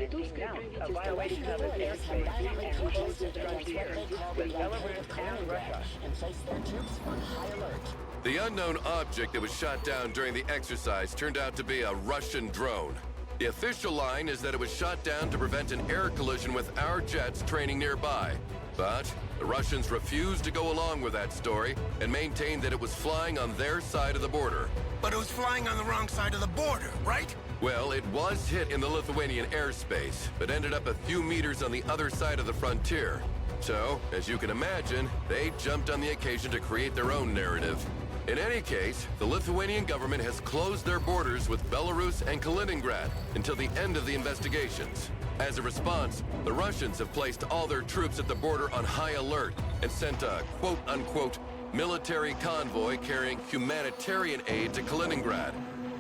deemed a violation of its airspace and proposed to frontier with Belarus and Russia. And place their troops on high alert. The unknown object that was shot down during the exercise turned out to be a Russian drone. The official line is that it was shot down to prevent an air collision with our jets training nearby. But the Russians refused to go along with that story and maintained that it was flying on their side of the border. But it was flying on the wrong side of the border, right? Well, it was hit in the Lithuanian airspace, but ended up a few meters on the other side of the frontier. So, as you can imagine, they jumped on the occasion to create their own narrative. In any case, the Lithuanian government has closed their borders with Belarus and Kaliningrad until the end of the investigations. As a response, the Russians have placed all their troops at the border on high alert and sent a quote-unquote military convoy carrying humanitarian aid to Kaliningrad.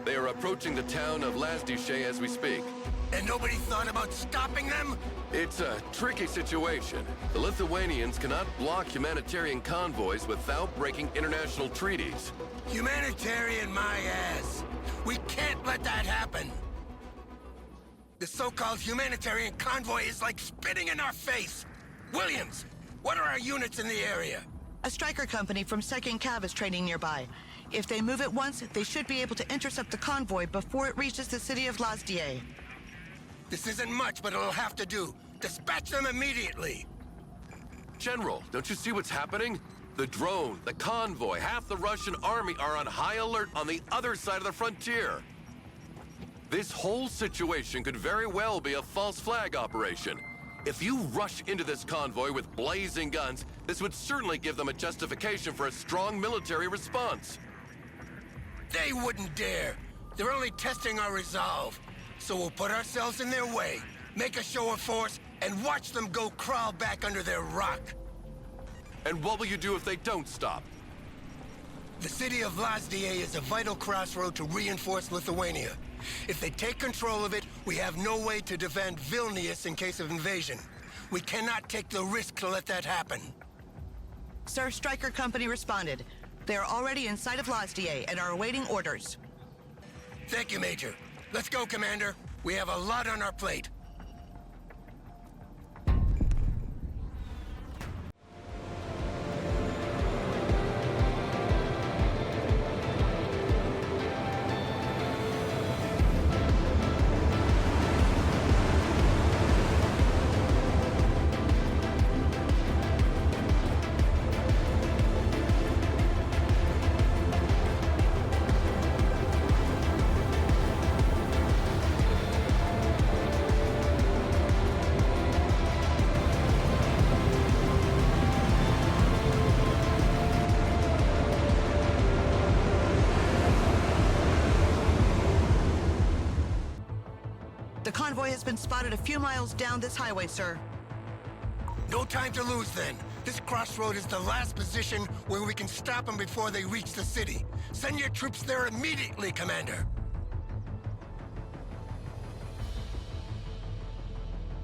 They are approaching the town of Lazdiche as we speak. And nobody thought about stopping them? It's a tricky situation. The Lithuanians cannot block humanitarian convoys without breaking international treaties. Humanitarian my ass. We can't let that happen. The so-called humanitarian convoy is like spitting in our face. Williams, what are our units in the area? A striker company from 2nd Cav is training nearby. If they move at once, they should be able to intercept the convoy before it reaches the city of Lazdiche. This isn't much, but it'll have to do. Dispatch them immediately. General, don't you see what's happening? The drone, the convoy, half the Russian army are on high alert on the other side of the frontier. This whole situation could very well be a false flag operation. If you rush into this convoy with blazing guns, this would certainly give them a justification for a strong military response. They wouldn't dare. They're only testing our resolve. So we'll put ourselves in their way, make a show of force, and watch them go crawl back under their rock. And what will you do if they don't stop? The city of Lazdiche is a vital crossroad to reinforce Lithuania. If they take control of it, we have no way to defend Vilnius in case of invasion. We cannot take the risk to let that happen. Sir, Striker Company responded. They are already inside of Lazdiche and are awaiting orders. Thank you, Major. Let's go, Commander. We have a lot on our plate. The convoy has been spotted a few miles down this highway, sir. No time to lose, then. This crossroad is the last position where we can stop them before they reach the city. Send your troops there immediately, Commander.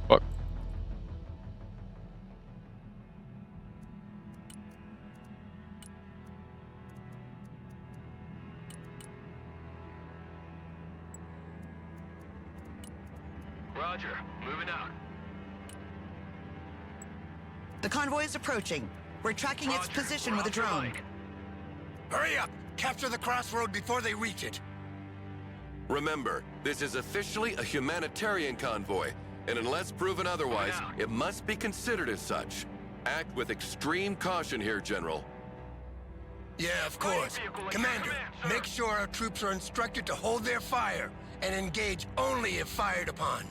Fuck. Roger, moving out. The convoy is approaching. We're tracking its position with a drone. Hurry up! Capture the crossroad before they reach it. Remember, this is officially a humanitarian convoy, and unless proven otherwise, it must be considered as such. Act with extreme caution here, General. Yeah, of course. Commander, make sure our troops are instructed to hold their fire and engage only if fired upon.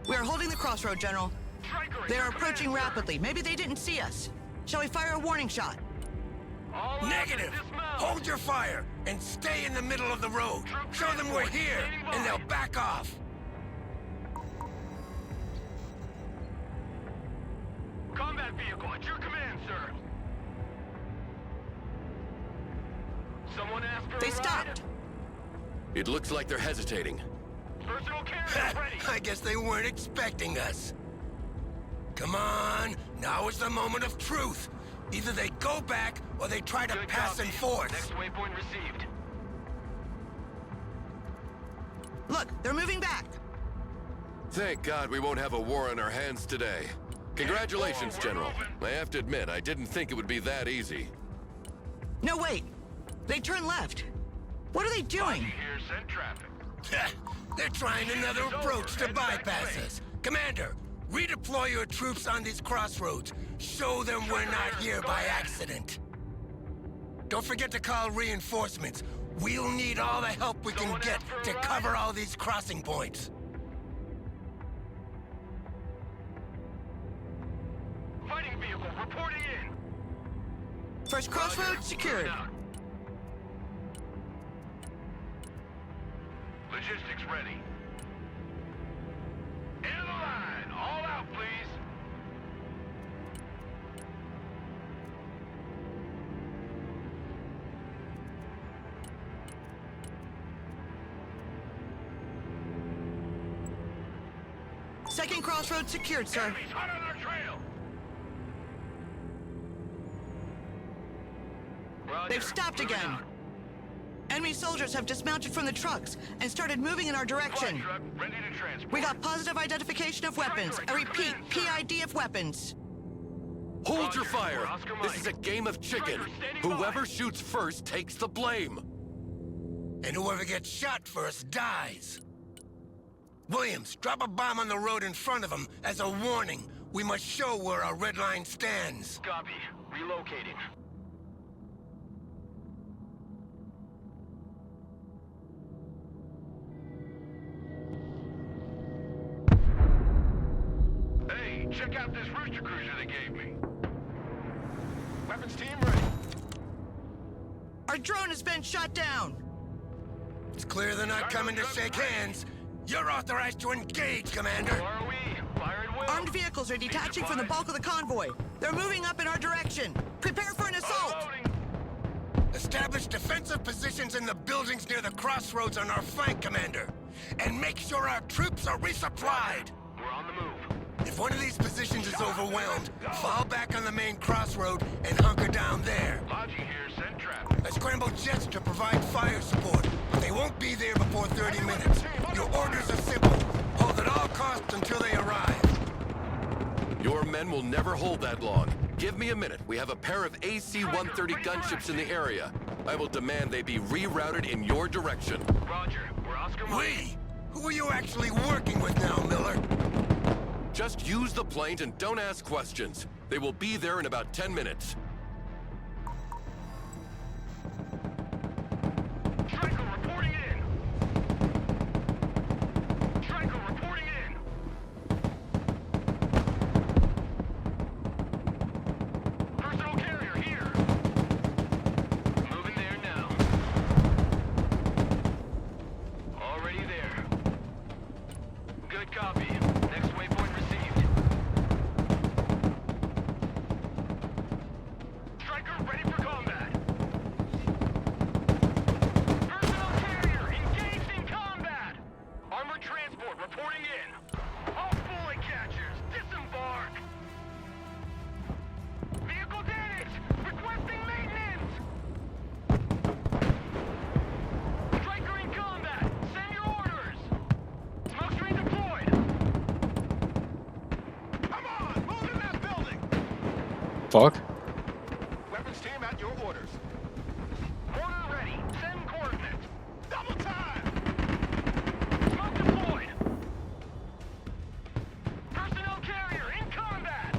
We are holding the crossroad, General. They are approaching rapidly. Maybe they didn't see us. Shall we fire a warning shot? Negative! Hold your fire and stay in the middle of the road. Show them we're here, and they'll back off. Combat vehicle at your command, sir. Someone asked for a They ride? stopped. It looks like they're hesitating. Personal carrier ready. I guess they weren't expecting us. Come on, now is the moment of truth. Either they go back, or they try to Good pass copy. in force. Next waypoint received. Look, they're moving back. Thank God we won't have a war on our hands today. Congratulations, General. I have to admit, I didn't think it would be that easy. No, wait. They turned left. What are they doing? Here, send traffic. They're trying another It's approach over. to Head back bypass way. us. Commander, redeploy your troops on these crossroads. Show them we're not here by accident. Don't forget to call reinforcements. We'll need all the help we can Someone get ask for a to ride? cover all these crossing points. Fighting vehicle reporting in. First Crossroads secured. Out. Logistics ready. End of the line. All out, please. Second Crossroads secured, sir. Enemies hot on our trail. Roger. They've stopped Moving again. out. Enemy soldiers have dismounted from the trucks and started moving in our direction. Flight truck ready to transport. We got positive identification of weapons. I repeat, PID of weapons. Hold your Roger. fire. Oscar This Mike. is a game of chicken. Striker standing Whoever by. shoots first takes the blame. And whoever gets shot first dies. Williams, drop a bomb on the road in front of them as a warning. We must show where our red line stands. Copy. Relocating. Hey, check out this rooster cruiser they gave me. Weapons team ready. Our drone has been shot down. It's clear they're not coming to shake hands. You're authorized to engage, Commander. Who are we? Fire and will. Armed vehicles are detaching from the bulk of the convoy. They're moving up in our direction. Prepare for an assault. Unloading. Establish defensive positions in the buildings near the crossroads on our flank, Commander. And make sure our troops are resupplied. We're on the move. If one of these positions is overwhelmed, fall back on the main crossroad and hunker down there. Logi here, send traffic. I scrambled jets to provide fire support, but they won't be there before 30 minutes. Your orders are simple. Hold at all costs until they arrive. Your men will never hold that long. Give me a minute. We have a pair of AC-130 gunships in the area. I will demand they be rerouted in your direction. Roger. We're Oscar Mike. We? Who are you actually working with now, Miller? Just use the planes and don't ask questions. They will be there in about 10 minutes. Striker reporting in. Striker reporting in. Personal carrier here. Moving there now. Already there. Good copy. Next waypoint received. Striker ready for combat. Personal carrier engaged in combat. Armored transport reporting in. All bullet catchers, disembark. Vehicle damage. Requesting maintenance. Striker in combat. Send your orders. Smoke screen deployed. Come on, move in that building. Fuck. Weapons team at your orders. Order ready. Send coordinates. Double time. Smoke deployed. Personnel carrier in combat.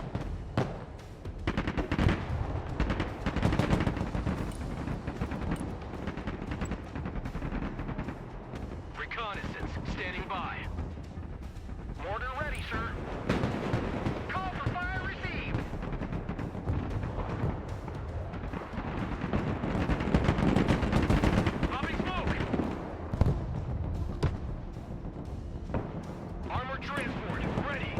Reconnaissance standing by. Mortar ready, sir. Call for fire received. Popping smoke. Armored transport ready.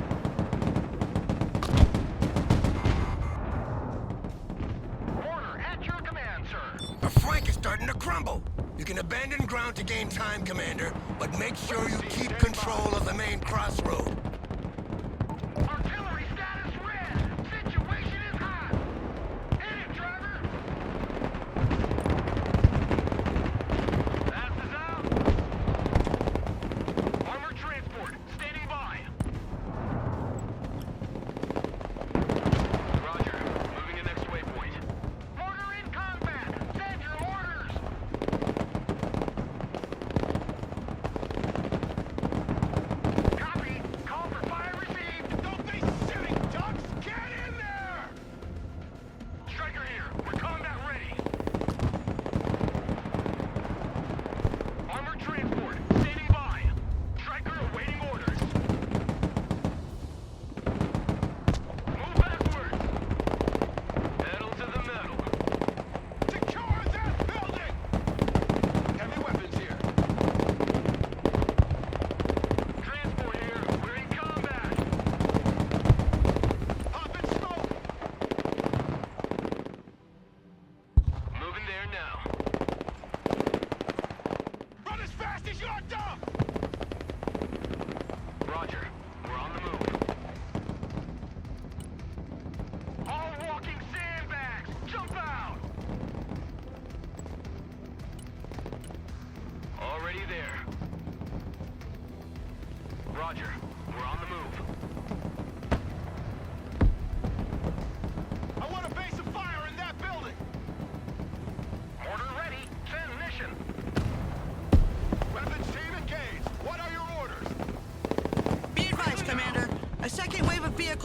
Order at your command, sir. Our flank is starting to crumble. You can abandon ground to gain time, Commander, but make sure you keep control of the main crossroad. Artillery status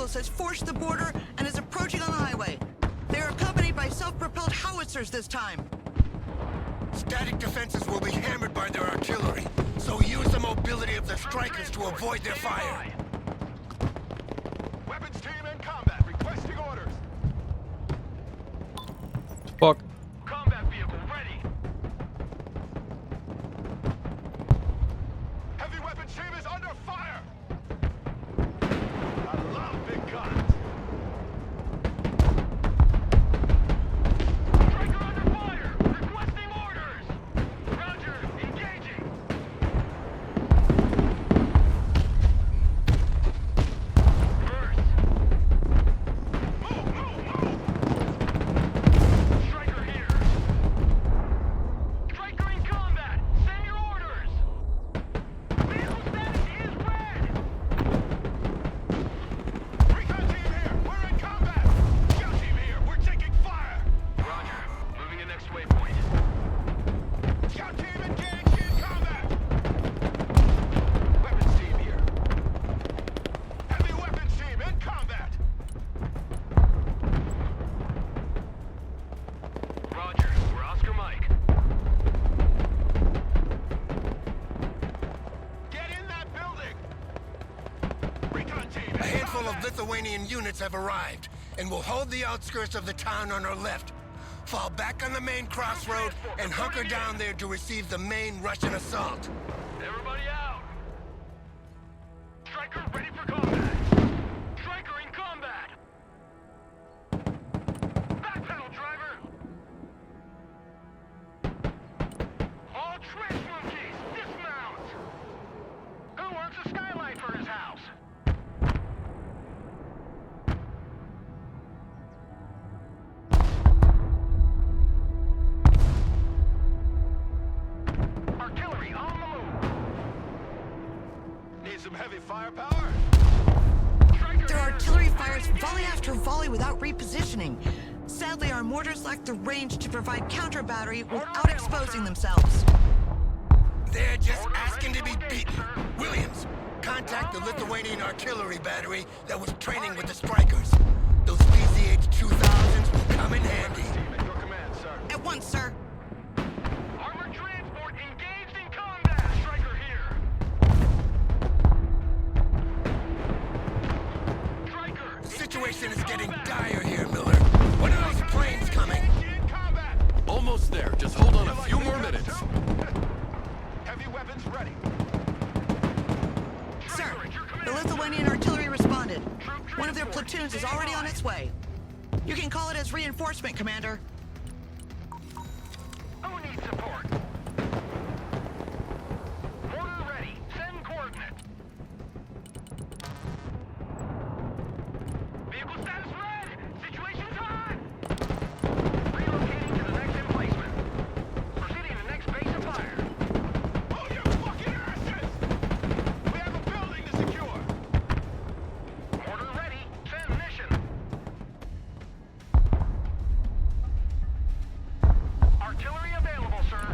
Vehicles has forced the border and is approaching on the highway. They are accompanied by self-propelled howitzers this time. Static defenses will be hammered by their artillery, so use the mobility of the strikers to avoid their fire. Weapons team in combat, requesting orders. Fuck. Combat vehicle ready. Heavy weapons team is under fire. I love big guns. Striker under fire. Requesting orders. Roger. Engaging. Reverse. Move, move, move. Striker here. Striker in combat. Send your orders. Vehicle status is red. Recon team here. We're in combat. Scout team here. We're taking fire. Roger. Moving to next waypoint. Scout team engaged in combat. Weapons team here. Heavy weapons team in combat. Roger. We're Oscar Mike. Get in that building. Recon team in A handful of combat. Lithuanian units have arrived, and will hold the outskirts of the town on our left. Fall back on the main crossroad and hunker down there to receive the main Russian assault. Everybody out. Striker ready for combat. Striker in combat. Backpedal, driver. All trash monkeys, dismount. Who wants a skylight for his house? Artillery on the move. Need some heavy firepower? Striker Their here. artillery fires volley after volley without repositioning. Sadly, our mortars lack the range to provide counter battery without exposing themselves. They're just asking to be beaten. Williams, contact the Lithuanian artillery battery that was training with the strikers. Those PCH-2000s will come in handy. Team at your command, sir. At once, sir. Armored transport engaged in combat. Striker here. Striker. The situation is getting dire here, Miller. When are those planes coming? Engaged in combat. Almost there. Just hold on a few more minutes. Heavy weapons ready. Sir, Striker at your the command. Lithuanian artillery responded. One of their platoons is already on its way. You can call it as reinforcement, Commander. Who needs support? Mortar ready. Send coordinates. Vehicle status red. Situation's hot. Relocating to the next emplacement. Proceeding to the next base of fire. Oh, you fucking asses! We have a building to secure. Mortar ready. Send mission. Artillery available, sir.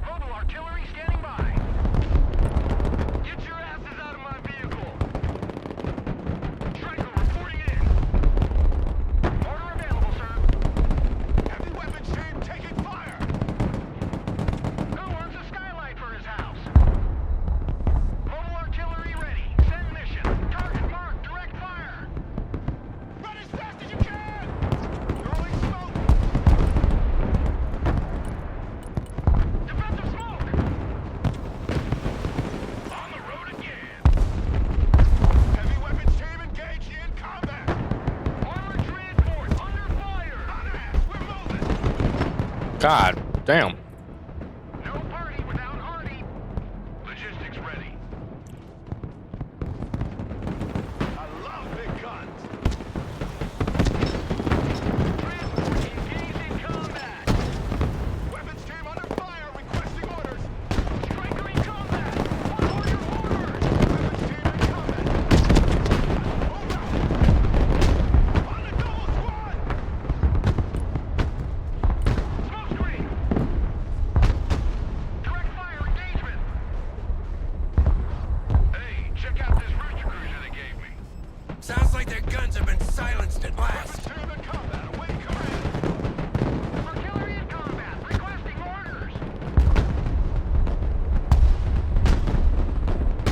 Mobile artillery standing by. Get your asses out of my vehicle. Striker reporting in. Order available, sir. Heavy weapons team taking fire. Who wants a skylight for his house? Mobile artillery ready. Send mission. Target marked. Direct fire. Run as fast as you can. Throwing smoke. Defensive smoke. On the road again. Heavy weapons team engaged in combat. Armored transport under fire. On ass, we're moving. God damn. No party without Hardy. Logistics ready. I love big guns. Transport engaged in combat. Weapons team under fire, requesting orders. silenced at last. Team in combat, awaiting command. Artillery in combat, requesting orders.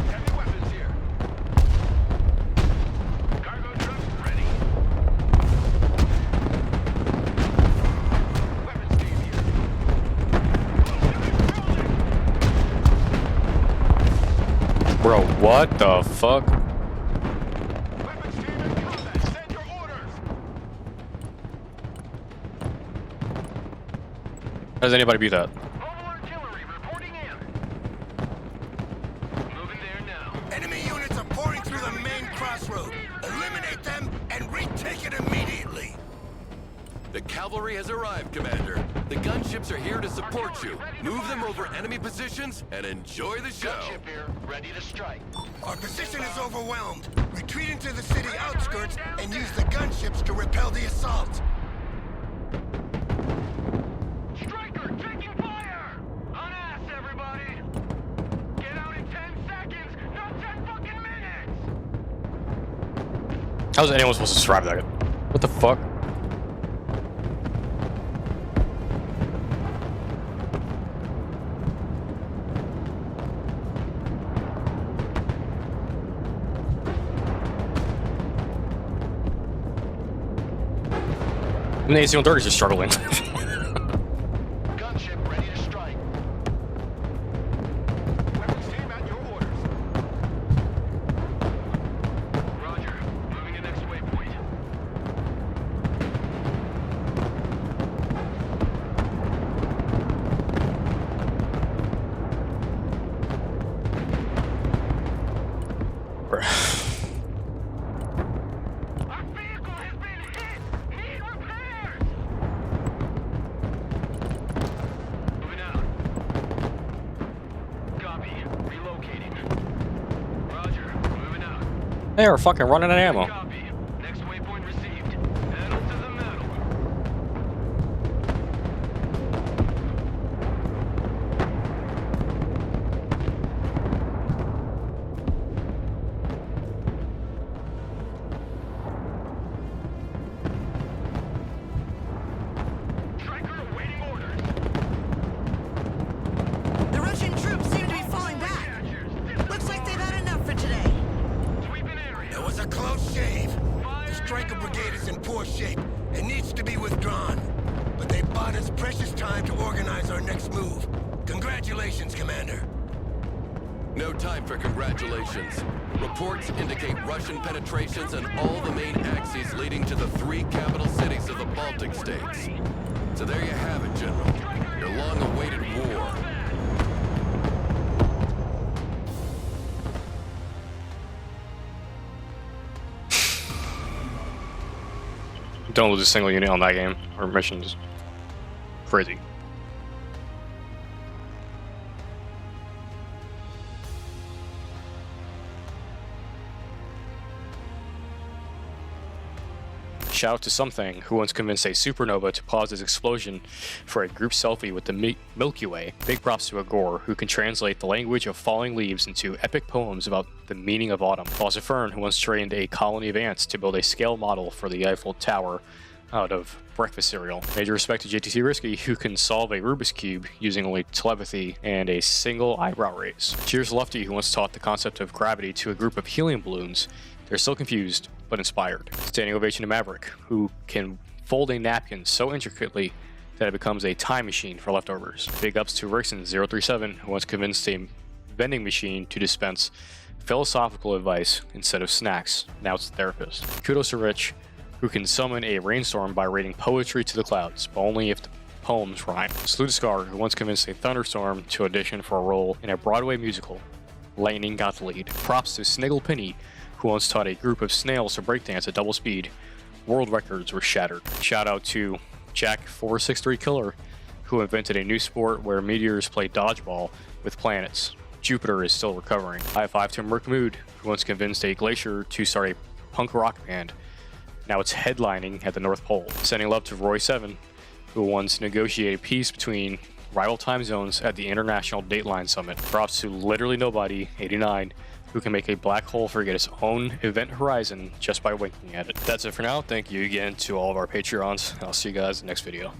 Heavy weapons here. Cargo trucks ready. Weapons team here. Bro, what the fuck? Weapons team in combat, send your orders. How does anybody beat that? Mobile artillery reporting in. Moving there now. Enemy units are pouring through the main crossroad. Eliminate them and retake it immediately. The cavalry has arrived, Commander. The gunships are here to support you. Move them over enemy positions and enjoy the show. Gunship here, ready to strike. Our position is overwhelmed. Retreat into the city outskirts and use the gunships to repel the assault. Striker, taking fire! On ass, everybody! Get out in 10 seconds, not 10 fucking minutes! How's anyone supposed to survive that? What the fuck? And the AC-130 is just struggling. Gunship ready to strike. Weapons team at your orders. Roger, moving to next waypoint. Our vehicle has been hit! Need repairs! Moving out. Copy. Relocating. Roger. Moving out. They are fucking running out of ammo. Copy. Next waypoint received. Pedal to the metal. Striker awaiting orders. The Russian troops seem to be falling back. Looks like they've had enough for today. Sweeping area. It was a close shave. The Striker Brigade is in poor shape and needs to be withdrawn. But they bought us precious time to organize our next move. Congratulations, Commander. No time for congratulations. Reports indicate Russian penetrations on all the main axes leading to the 3 capital cities of the Baltic states. So there you have it, General. Your long-awaited war. Don't lose a single unit on that game or missions. Crazy. Shout out to Something, who once convinced a supernova to pause its explosion for a group selfie with the Milky Way. Big props to Agor, who can translate the language of falling leaves into epic poems about the meaning of autumn. Also Fern, who once trained a colony of ants to build a scale model for the Eiffel Tower out of breakfast cereal. Major respect to JTC Risky, who can solve a Rubik's Cube using only telepathy and a single eyebrow raise. Cheers Lefty, who once taught the concept of gravity to a group of helium balloons. They're still confused, but inspired. Standing ovation to Maverick, who can fold a napkin so intricately that it becomes a time machine for leftovers. Big ups to Rickson037, who once convinced a vending machine to dispense philosophical advice instead of snacks. Now it's a therapist. Kudos to Rich, who can summon a rainstorm by reading poetry to the clouds, but only if the poems rhyme. Salute to Scar, who once convinced a thunderstorm to audition for a role in a Broadway musical. Lightning got the lead. Props to Sniggle Penny, who once taught a group of snails to breakdance at double speed. World records were shattered. Shout out to Jack463 Killer, who invented a new sport where meteors play dodgeball with planets. Jupiter is still recovering. High five to Merc Mood, who once convinced a glacier to start a punk rock band. Now it's headlining at the North Pole. Sending love to Roy7, who once negotiated peace between rival time zones at the International Dateline Summit. Props to Literally Nobody, 89, who can make a black hole forget its own event horizon just by winking at it. That's it for now. Thank you again to all of our Patreons. I'll see you guys in the next video.